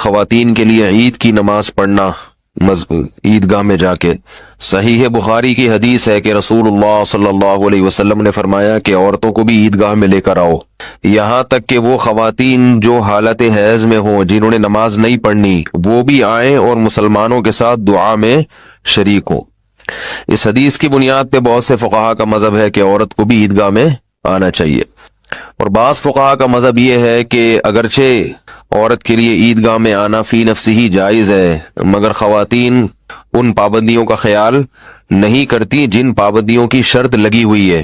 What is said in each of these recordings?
خواتین کے لیے عید کی نماز پڑھنا عیدگاہ میں جا کے۔ صحیح بخاری کی حدیث ہے کہ رسول اللہ صلی اللہ علیہ وسلم نے فرمایا کہ عورتوں کو بھی عیدگاہ میں لے کر آؤ، یہاں تک کہ وہ خواتین جو حالت حیض میں ہوں، جنہوں نے نماز نہیں پڑھنی، وہ بھی آئیں اور مسلمانوں کے ساتھ دعا میں شریک ہوں۔ اس حدیث کی بنیاد پہ بہت سے فقہا کا مذہب ہے کہ عورت کو بھی عیدگاہ میں آنا چاہیے، اور بعض فقہا کا مذہب یہ ہے کہ اگرچہ عورت کے لیے عیدگاہ میں آنا فی نفسی ہی جائز ہے، مگر خواتین ان پابندیوں کا خیال نہیں کرتی جن پابندیوں کی شرط لگی ہوئی ہے۔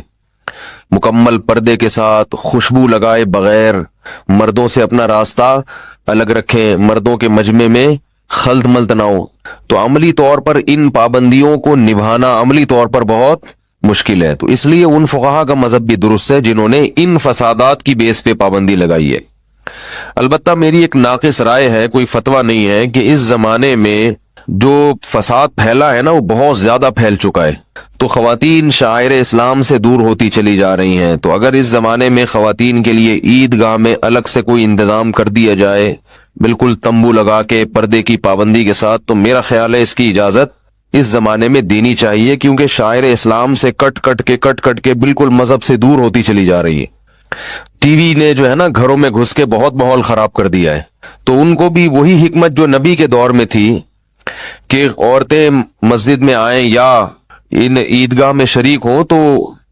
مکمل پردے کے ساتھ، خوشبو لگائے بغیر، مردوں سے اپنا راستہ الگ رکھیں، مردوں کے مجمع میں خلط ملط نہ ہو۔ تو عملی طور پر ان پابندیوں کو نبھانا عملی طور پر بہت مشکل ہے، تو اس لیے ان فقہا کا مذہب بھی درست ہے جنہوں نے ان فسادات کی بیس پہ پابندی لگائی ہے۔ البتہ میری ایک ناقص رائے ہے، کوئی فتویٰ نہیں ہے، کہ اس زمانے میں جو فساد پھیلا ہے نا وہ بہت زیادہ پھیل چکا ہے، تو خواتین شاعر اسلام سے دور ہوتی چلی جا رہی ہیں۔ تو اگر اس زمانے میں خواتین کے لیے عیدگاہ میں الگ سے کوئی انتظام کر دیا جائے، بالکل تمبو لگا کے پردے کی پابندی کے ساتھ، تو میرا خیال ہے اس کی اجازت اس زمانے میں دینی چاہیے، کیونکہ شاعر اسلام سے کٹ کٹ کے بالکل مذہب سے دور ہوتی چلی جا رہی ہے۔ ٹی وی نے جو ہے نا گھروں میں گھس کے بہت ماحول خراب کر دیا ہے، تو ان کو بھی وہی حکمت جو نبی کے دور میں تھی کہ عورتیں مسجد میں آئیں یا ان عیدگاہ میں شریک ہوں، تو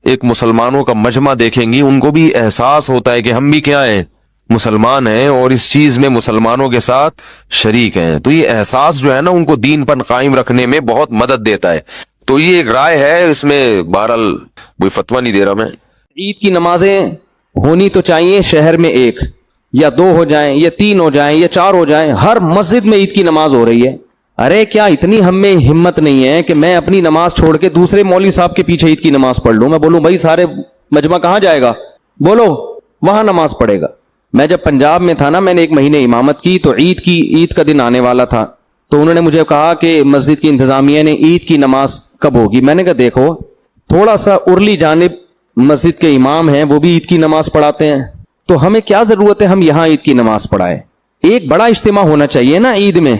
ایک مسلمانوں کا مجمع دیکھیں گی، ان کو بھی احساس ہوتا ہے کہ ہم بھی کیا ہیں، مسلمان ہیں، اور اس چیز میں مسلمانوں کے ساتھ شریک ہیں۔ تو یہ احساس جو ہے نا ان کو دین پر قائم رکھنے میں بہت مدد دیتا ہے۔ تو یہ ایک رائے ہے، اس میں بہرحال کوئی فتویٰ نہیں دے رہا میں۔ عید کی نمازیں ہونی تو چاہیے شہر میں، ایک یا دو ہو جائیں یا تین ہو جائیں یا چار ہو جائیں، ہر مسجد میں عید کی نماز ہو رہی ہے۔ ارے کیا اتنی ہم میں ہمت نہیں ہے کہ میں اپنی نماز چھوڑ کے دوسرے مولوی صاحب کے پیچھے عید کی نماز پڑھ لوں؟ میں بولوں بھائی سارے مجمع کہاں جائے گا؟ بولو وہاں نماز پڑھے گا۔ میں جب پنجاب میں تھا نا، میں نے 1 مہینے امامت کی، تو عید کا دن آنے والا تھا، تو انہوں نے مجھے کہا کہ مسجد کی انتظامیہ نے عید کی نماز کب ہوگی؟ میں نے کہا دیکھو تھوڑا سا ارلی جانب مسجد کے امام ہیں، وہ بھی عید کی نماز پڑھاتے ہیں، تو ہمیں کیا ضرورت ہے ہم یہاں عید کی نماز پڑھائیں؟ ایک بڑا اجتماع ہونا چاہیے نا عید میں،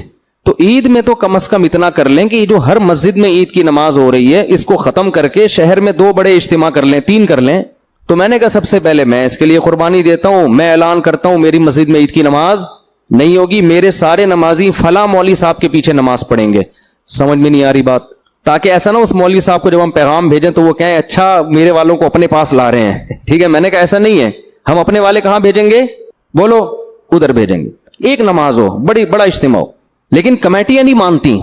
تو عید میں تو کم از کم اتنا کر لیں کہ جو ہر مسجد میں عید کی نماز ہو رہی ہے اس کو ختم کر کے شہر میں 2 بڑے اجتماع کر لیں، 3 کر لیں۔ تو میں نے کہا سب سے پہلے میں اس کے لیے قربانی دیتا ہوں، میں اعلان کرتا ہوں میری مسجد میں عید کی نماز نہیں ہوگی، میرے سارے نمازی فلاں مولوی صاحب کے پیچھے نماز پڑھیں گے۔ سمجھ میں نہیں آ رہی بات؟ تاکہ ایسا نہ اس مولوی صاحب کو جب ہم پیغام بھیجیں تو وہ کہیں اچھا میرے والوں کو اپنے پاس لا رہے ہیں، ٹھیک ہے؟ میں نے کہا ایسا نہیں ہے، ہم اپنے والے کہاں بھیجیں گے؟ بولو ادھر بھیجیں گے، ایک نماز ہو، بڑا اجتماع ہو۔ لیکن کمیٹیاں نہیں مانتی۔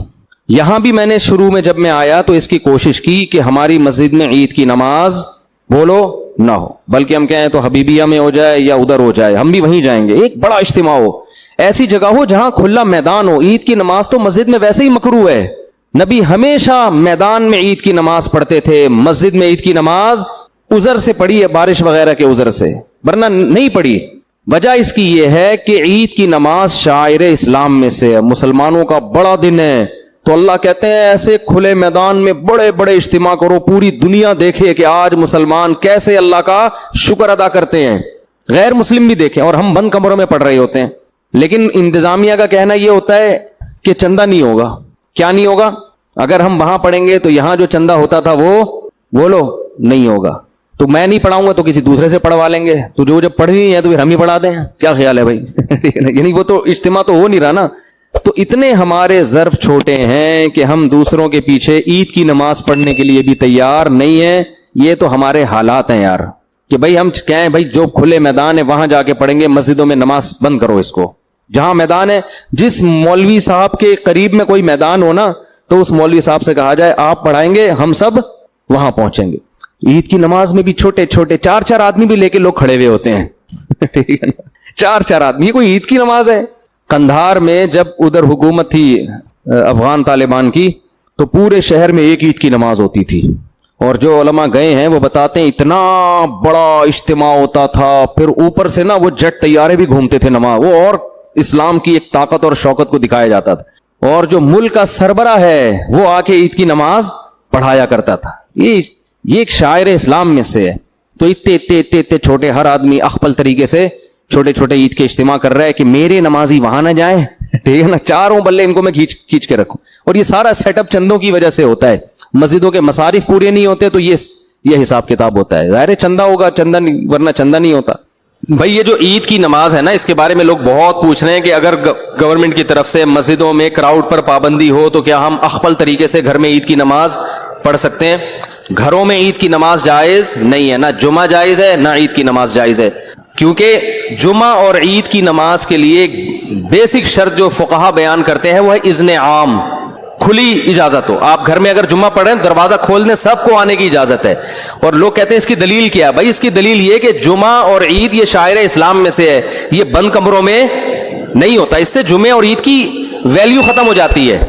یہاں بھی میں نے شروع میں جب میں آیا تو اس کی کوشش کی کہ ہماری مسجد میں عید کی نماز بولو نہ ہو، بلکہ ہم کہیں تو حبیبیہ میں ہو جائے یا ادھر ہو جائے، ہم بھی وہیں جائیں گے، ایک بڑا اجتماع ہو، ایسی جگہ ہو جہاں کھلا میدان ہو۔ عید کی نماز تو مسجد میں ویسے ہی مکروہ ہے، نبی ہمیشہ میدان میں عید کی نماز پڑھتے تھے، مسجد میں عید کی نماز عذر سے پڑھی ہے، بارش وغیرہ کے عذر سے، ورنہ نہیں پڑھی۔ وجہ اس کی یہ ہے کہ عید کی نماز شاعر اسلام میں سے ہے، مسلمانوں کا بڑا دن ہے، تو اللہ کہتے ہیں ایسے کھلے میدان میں بڑے بڑے اجتماع کرو، پوری دنیا دیکھے کہ آج مسلمان کیسے اللہ کا شکر ادا کرتے ہیں، غیر مسلم بھی دیکھیں، اور ہم بند کمروں میں پڑھ رہے ہوتے ہیں۔ لیکن انتظامیہ کا کہنا یہ ہوتا ہے کہ چندہ نہیں ہوگا۔ کیا نہیں ہوگا؟ اگر ہم وہاں پڑھیں گے تو یہاں جو چندہ ہوتا تھا وہ بولو نہیں ہوگا، تو میں نہیں پڑھاؤں گا تو کسی دوسرے سے پڑھوا لیں گے، تو جو جب پڑھنی ہے تو پھر ہم ہی پڑھا دیں۔ کیا خیال ہے بھائی؟ یعنی وہ تو اجتماع تو ہو نہیں رہا نا۔ تو اتنے ہمارے ظرف چھوٹے ہیں کہ ہم دوسروں کے پیچھے عید کی نماز پڑھنے کے لیے بھی تیار نہیں ہیں۔ یہ تو ہمارے حالات ہیں یار، کہ بھائی ہم کہیں بھائی جو کھلے میدان ہے وہاں جا کے پڑھیں گے، مسجدوں میں نماز بند کرو اس کو۔ جہاں میدان ہے، جس مولوی صاحب کے قریب میں کوئی میدان ہو نا، تو اس مولوی صاحب سے کہا جائے آپ پڑھائیں گے، ہم سب وہاں پہنچیں گے۔ عید کی نماز میں بھی چھوٹے چھوٹے 4 آدمی بھی لے کے لوگ کھڑے ہوئے ہوتے ہیں، ٹھیک ہے نا؟ 4 آدمی، یہ کوئی عید کی نماز ہے؟ قندھار میں جب ادھر حکومت تھی افغان طالبان کی، تو پورے شہر میں ایک عید کی نماز ہوتی تھی، اور جو علماء گئے ہیں وہ بتاتے ہیں اتنا بڑا اجتماع ہوتا تھا، پھر اوپر سے نا وہ جیٹ طیارے بھی گھومتے تھے نماز، وہ اور اسلام کی ایک طاقت اور شوکت کو دکھایا جاتا تھا، اور جو ملک کا سربراہ ہے وہ آ کے عید کی نماز پڑھایا کرتا تھا۔ یہ ایک شاعر اسلام میں سے ہے۔ تو اتنے چھوٹے، ہر آدمی اخپل طریقے سے چھوٹے چھوٹے عید کے اجتماع کر رہا ہے کہ میرے نمازی وہاں نہ جائیں، ٹھیک ہے نا, چاروں بلے ان کو میں کھینچ کے رکھوں. اور یہ سارا سیٹ اپ چندوں کی وجہ سے ہوتا ہے. مسجدوں کے مصارف پورے نہیں ہوتے تو یہ حساب کتاب ہوتا ہے. ظاہر ہے چندہ ہوگا, چندہ نہیں, ورنہ چندہ نہیں ہوتا. بھائی یہ جو عید کی نماز ہے نا, اس کے بارے میں لوگ بہت پوچھ رہے ہیں کہ اگر گورنمنٹ کی طرف سے مسجدوں میں کراؤڈ پر پابندی ہو تو کیا ہم اخفل طریقے سے گھر میں عید کی نماز پڑھ سکتے ہیں؟ گھروں میں عید کی نماز جائز نہیں ہے, نہ جمعہ جائز ہے نہ عید کی نماز جائز ہے. کیونکہ جمعہ اور عید کی نماز کے لیے بیسک شرط جو فقہا بیان کرتے ہیں وہ ہے اذن عام, کھلی اجازت ہو. آپ گھر میں اگر جمعہ پڑھیں دروازہ کھول دیں, سب کو آنے کی اجازت ہے. اور لوگ کہتے ہیں اس کی دلیل کیا ہے؟ بھائی اس کی دلیل یہ کہ جمعہ اور عید یہ شاعر اسلام میں سے ہے, یہ بند کمروں میں نہیں ہوتا. اس سے جمعے اور عید کی ویلیو ختم ہو جاتی ہے.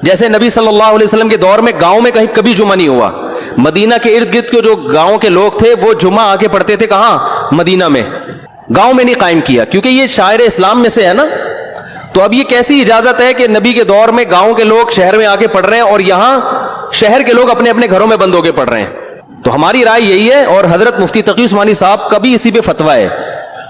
جیسے نبی صلی اللہ علیہ وسلم کے دور میں گاؤں میں کبھی جمعہ نہیں ہوا. مدینہ کے ارد گرد کے جو گاؤں کے لوگ تھے وہ جمعہ آ کے پڑھتے تھے کہاں؟ مدینہ میں. گاؤں میں نہیں قائم کیا کیونکہ یہ شاعر اسلام میں سے ہے نا. تو اب یہ کیسی اجازت ہے کہ نبی کے دور میں گاؤں کے لوگ شہر میں آ کے پڑھ رہے ہیں اور یہاں شہر کے لوگ اپنے اپنے گھروں میں بند ہو کے پڑھ رہے ہیں؟ تو ہماری رائے یہی ہے, اور حضرت مفتی تقی عثمانی صاحب کا بھی اسی پہ فتویٰ ہے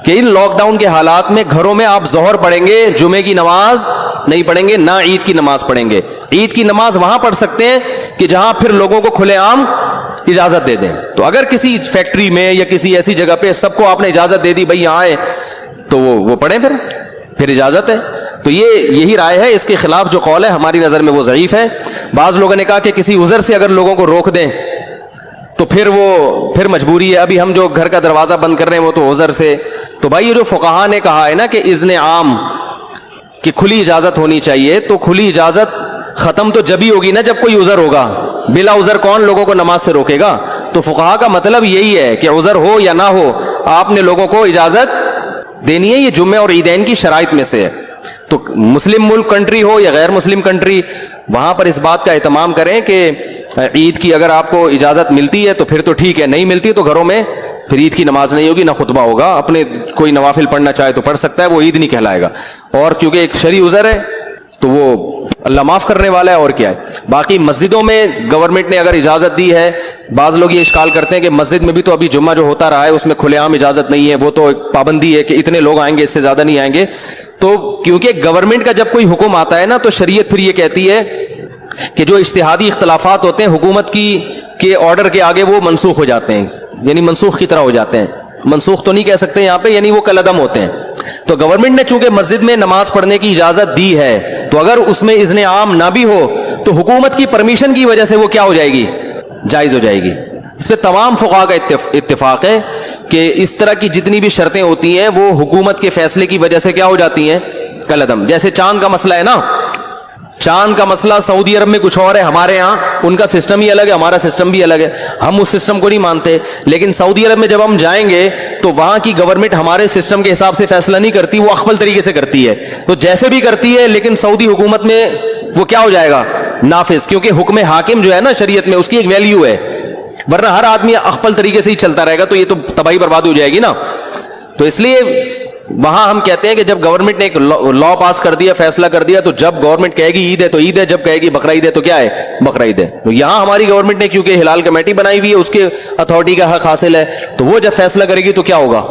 کہ ان لاک ڈاؤن کے حالات میں گھروں میں آپ ظہر پڑھیں گے, جمعے کی نماز نہیں پڑھیں گے, نہ عید کی نماز پڑھیں گے. عید کی نماز وہاں پڑھ سکتے ہیں کہ جہاں پھر لوگوں کو کھلے عام اجازت دے دیں. تو اگر کسی فیکٹری میں یا کسی ایسی جگہ پہ سب کو آپ نے اجازت دے دی بھائی یہاں آئے, تو وہ پڑھیں پھر اجازت ہے. تو یہی رائے ہے. اس کے خلاف جو قول ہے ہماری نظر میں وہ ضعیف ہے. بعض لوگوں نے کہا کہ کسی عذر سے اگر لوگوں کو روک دیں تو پھر مجبوری ہے. ابھی ہم جو گھر کا دروازہ بند کر رہے ہیں وہ تو عذر سے. تو بھائی یہ جو فقہا نے کہا ہے نا کہ اذن عام کہ کھلی اجازت ہونی چاہیے, تو کھلی اجازت ختم تو جب ہی ہوگی نا جب کوئی عذر ہوگا. بلا عذر کون لوگوں کو نماز سے روکے گا؟ تو فقہا کا مطلب یہی ہے کہ عذر ہو یا نہ ہو آپ نے لوگوں کو اجازت دینی ہے. یہ جمعے اور عیدین کی شرائط میں سے ہے. تو مسلم ملک کنٹری ہو یا غیر مسلم کنٹری, وہاں پر اس بات کا اہتمام کریں کہ عید کی اگر آپ کو اجازت ملتی ہے تو پھر تو ٹھیک ہے, نہیں ملتی تو گھروں میں پھر عید کی نماز نہیں ہوگی, نہ خطبہ ہوگا. اپنے کوئی نوافل پڑھنا چاہے تو پڑھ سکتا ہے, وہ عید نہیں کہلائے گا. اور کیونکہ ایک شرعی عذر ہے تو وہ اللہ معاف کرنے والا ہے, اور کیا ہے. باقی مسجدوں میں گورنمنٹ نے اگر اجازت دی ہے, بعض لوگ یہ اشکال کرتے ہیں کہ مسجد میں بھی تو ابھی جمعہ جو ہوتا رہا ہے اس میں کھلے عام اجازت نہیں ہے, وہ تو ایک پابندی ہے کہ اتنے لوگ آئیں گے, اس سے زیادہ نہیں آئیں گے. تو کیونکہ گورنمنٹ کا جب کوئی حکم آتا ہے نا تو شریعت پھر یہ کہتی ہے کہ جو اجتہادی اختلافات ہوتے ہیں حکومت کے آرڈر کے آگے وہ منسوخ ہو جاتے ہیں, یعنی منسوخ کی طرح ہو جاتے ہیں. منسوخ تو نہیں کہہ سکتے یہاں پہ, یعنی وہ کالعدم ہوتے ہیں. تو گورنمنٹ نے چونکہ مسجد میں نماز پڑھنے کی اجازت دی ہے, تو اگر اس میں اذن عام نہ بھی ہو تو حکومت کی پرمیشن کی وجہ سے وہ کیا ہو جائے گی؟ جائز ہو جائے گی. اس پہ تمام فقہا کا اتفاق ہے کہ اس طرح کی جتنی بھی شرطیں ہوتی ہیں وہ حکومت کے فیصلے کی وجہ سے کیا ہو جاتی ہیں؟ کالعدم. جیسے چاند کا مسئلہ ہے نا, چاند کا مسئلہ سعودی عرب میں کچھ اور ہے, ہمارے ہاں ان کا سسٹم ہی الگ ہے, ہمارا سسٹم بھی الگ ہے, ہم اس سسٹم کو نہیں مانتے. لیکن سعودی عرب میں جب ہم جائیں گے تو وہاں کی گورنمنٹ ہمارے سسٹم کے حساب سے فیصلہ نہیں کرتی, وہ اخفل طریقے سے کرتی ہے. تو جیسے بھی کرتی ہے لیکن سعودی حکومت میں وہ کیا ہو جائے گا؟ نافذ. کیونکہ حکم حاکم جو ہے نا شریعت میں اس کی ایک ویلیو ہے, ورنہ ہر آدمی اخفل طریقے سے ہی چلتا رہے گا تو یہ تو تباہی برباد ہو جائے گی نا. تو اس لیے وہاں ہم کہتے ہیں کہ جب گورنمنٹ نے ایک لا پاس کر دیا, فیصلہ کر دیا, تو جب گورنمنٹ کہے گی عید ہے تو عید ہے, جب کہے گی بقرہ عید ہے تو کیا ہے؟ بقرہ عید ہے. تو یہاں ہماری گورنمنٹ نے کیونکہ ہلال کمیٹی بنائی ہوئی ہے, اس کے اتھارٹی کا حق حاصل ہے, تو وہ جب فیصلہ کرے گی تو کیا ہوگا؟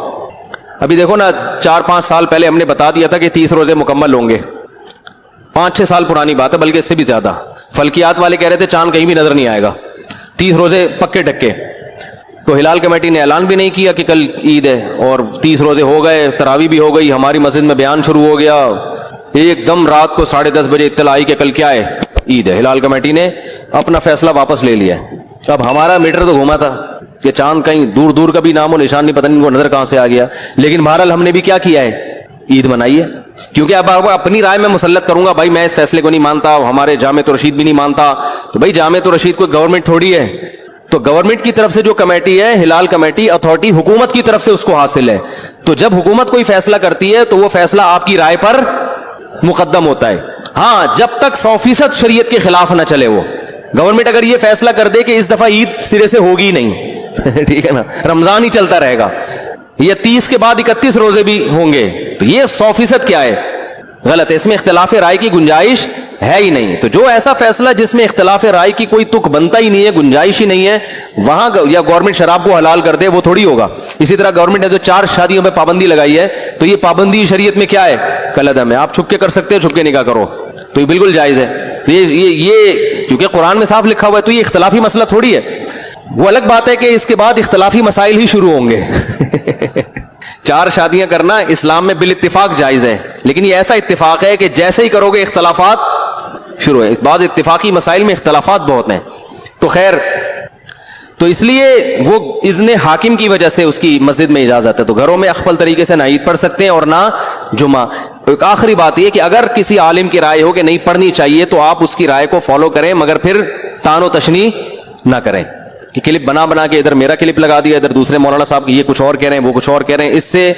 ابھی دیکھو نا 4-5 سال پہلے ہم نے بتا دیا تھا کہ 30 روزے مکمل ہوں گے. 5-6 سال پرانی بات ہے, بلکہ اس سے بھی زیادہ. فلکیات والے کہہ رہے تھے چاند کہیں بھی نظر نہیں آئے گا, 30 روزے پکے ٹکے. تو ہلال کمیٹی نے اعلان بھی نہیں کیا کہ کل عید ہے, اور 30 روزے ہو گئے, تراویح بھی ہو گئی, ہماری مسجد میں بیان شروع ہو گیا. ایک دم رات کو 10:30 بجے اطلاع آئی کہ کل کیا ہے؟ عید ہے. ہلال کمیٹی نے اپنا فیصلہ واپس لے لیا. اب ہمارا میٹر تو گھوما تھا کہ چاند کہیں دور دور کا بھی نام و نشان نہیں, پتہ نہیں ان کو نظر کہاں سے آ گیا. لیکن بہرحال ہم نے بھی کیا کیا ہے؟ عید منائی ہے. کیونکہ اب اپنی رائے میں مسلط کروں گا, بھائی میں اس فیصلے کو نہیں مانتا, ہمارے جامع رشید بھی نہیں مانتا, تو بھائی جامع رشید کوئی گورنمنٹ تھوڑی ہے. تو گورنمنٹ کی طرف سے جو کمیٹی ہے, ہلال کمیٹی اتھارٹی, حکومت کی طرف سے اس کو حاصل ہے. تو جب حکومت کوئی فیصلہ کرتی ہے تو وہ فیصلہ آپ کی رائے پر مقدم ہوتا ہے. ہاں جب تک 100% شریعت کے خلاف نہ چلے. وہ گورنمنٹ اگر یہ فیصلہ کر دے کہ اس دفعہ عید سرے سے ہوگی نہیں ٹھیک ہے نا, رمضان ہی چلتا رہے گا, یا 30 کے بعد 31 روزے بھی ہوں گے, تو یہ 100% کیا ہے؟ غلط ہے. اس میں اختلاف رائے کی گنجائش ہے ہی نہیں. تو جو ایسا فیصلہ جس میں اختلاف رائے کی کوئی تک بنتا ہی نہیں ہے, گنجائش ہی نہیں ہے, وہاں یا گورنمنٹ شراب کو حلال کر دے, وہ تھوڑی ہوگا. اسی طرح گورنمنٹ نے جو 4 شادیوں پہ پابندی لگائی ہے, تو یہ پابندی شریعت میں کیا ہے؟ کالعدم ہے. آپ چھپ کے کر سکتے ہیں, چھپ کے نکاح کرو, تو یہ بالکل جائز ہے. تو یہ کیونکہ قرآن میں صاف لکھا ہوا ہے, تو یہ اختلافی مسئلہ تھوڑی ہے. وہ الگ بات ہے کہ اس کے بعد اختلافی مسائل ہی شروع ہوں گے. 4 شادیاں کرنا اسلام میں بالاتفاق جائز ہے, لیکن یہ ایسا اتفاق ہے کہ جیسے ہی کرو گے اختلافات شروع ہے. بعض اتفاقی مسائل میں اختلافات بہت ہیں. تو خیر, تو اس لیے وہ اذن حاکم کی وجہ سے اس کی مسجد میں اجازت ہے. تو گھروں میں اخفل طریقے سے نہ عید پڑھ سکتے ہیں اور نہ جمعہ. ایک آخری بات یہ کہ اگر کسی عالم کی رائے ہو کہ نہیں پڑھنی چاہیے, تو آپ اس کی رائے کو فالو کریں, مگر پھر تان و تشنی نہ کریں کہ کلپ بنا کے ادھر میرا کلپ لگا دیا, ادھر دوسرے مولانا صاحب کی یہ کچھ اور کہہ رہے ہیں, وہ کچھ اور کہہ رہے ہیں. اس سے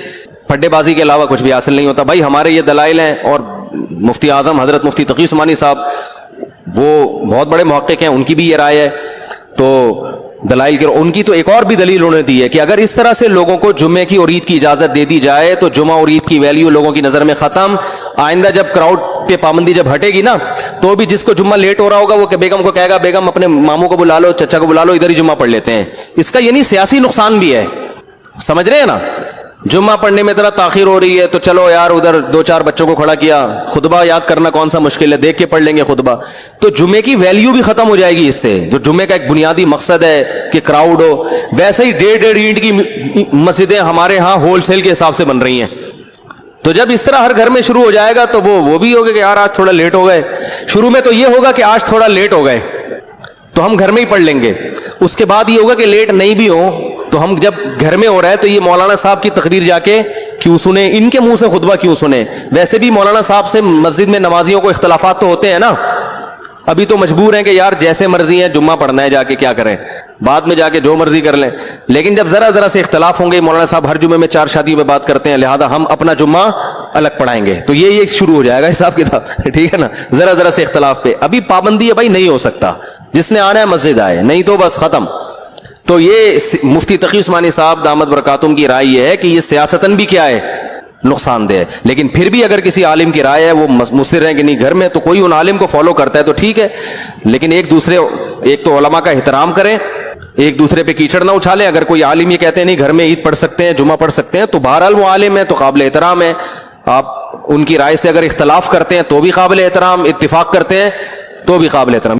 پھڈے بازی کے علاوہ کچھ بھی حاصل نہیں ہوتا. بھائی ہمارے یہ دلائل ہیں, اور مفتی اعظم حضرت مفتی تقی عثمانی صاحب وہ بہت بڑے محقق ہیں, ان کی بھی یہ رائے ہے. تو دلائل کے ان کی تو ایک اور بھی دلیل انہوں نے دی ہے کہ اگر اس طرح سے لوگوں کو جمعے کی اور عید کی اجازت دے دی جائے تو جمعہ اور عید کی ویلیو لوگوں کی نظر میں ختم. آئندہ جب کراؤڈ پہ پابندی جب ہٹے گی نا, تو بھی جس کو جمعہ لیٹ ہو رہا ہوگا وہ کہ بیگم کو کہے گا, بیگم اپنے ماموں کو بلا لو, چچا کو بلا لو, ادھر ہی جمعہ پڑھ لیتے ہیں. اس کا یعنی سیاسی نقصان بھی ہے, سمجھ رہے ہیں نا. جمعہ پڑھنے میں ذرا تاخیر ہو رہی ہے, تو چلو یار ادھر 2-4 بچوں کو کھڑا کیا, خطبہ یاد کرنا کون سا مشکل ہے, دیکھ کے پڑھ لیں گے خطبہ. تو جمعے کی ویلیو بھی ختم ہو جائے گی اس سے, جو جمعے کا ایک بنیادی مقصد ہے کہ کراؤڈ ہو. ویسے ہی 1.5 اینٹ کی مسجدیں ہمارے ہاں ہول سیل کے حساب سے بن رہی ہیں. تو جب اس طرح ہر گھر میں شروع ہو جائے گا, تو وہ بھی ہوگا کہ یار آج تھوڑا لیٹ ہو گئے. شروع میں تو یہ ہوگا کہ آج تھوڑا لیٹ ہو گئے, تو ہم گھر میں ہی پڑھ لیں گے. اس کے بعد یہ ہوگا کہ لیٹ نہیں بھی ہو, تو ہم جب گھر میں ہو رہا ہے تو یہ مولانا صاحب کی تقریر جا کے کیوں سنیں, ان کے منہ سے خطبہ کیوں سنیں. ویسے بھی مولانا صاحب سے مسجد میں نمازیوں کو اختلافات تو ہوتے ہیں نا. ابھی تو مجبور ہیں کہ یار جیسے مرضی ہے جمعہ پڑھنا ہے, جا کے کیا کریں, بعد میں جا کے جو مرضی کر لیں. لیکن جب ذرا سے اختلاف ہوں گے, مولانا صاحب ہر جمعے میں 4 شادیوں پہ بات کرتے ہیں, لہذا ہم اپنا جمعہ الگ پڑھائیں گے, تو یہ شروع ہو جائے گا حساب کتاب. ٹھیک ہے نا, ذرا سے اختلاف پہ. ابھی پابندی ہے بھائی, نہیں ہو سکتا, جس نے آنا ہے مسجد آئے, نہیں تو بس ختم. تو یہ مفتی تقی عثمانی صاحب دامت برکاتہم کی رائے یہ ہے کہ یہ سیاستاً بھی کیا ہے, نقصان دہ ہے. لیکن پھر بھی اگر کسی عالم کی رائے ہے, وہ مصر ہے کہ نہیں گھر میں, تو کوئی ان عالم کو فالو کرتا ہے تو ٹھیک ہے. لیکن ایک تو علماء کا احترام کریں, ایک دوسرے پہ کیچڑ نہ اچھالیں. اگر کوئی عالم یہ کہتے ہیں نہیں گھر میں عید پڑھ سکتے ہیں, جمعہ پڑھ سکتے ہیں, تو بہرحال وہ عالم ہے تو قابل احترام ہے. آپ ان کی رائے سے اگر اختلاف کرتے ہیں تو بھی قابل احترام, اتفاق کرتے ہیں تو بھی قابل احترام.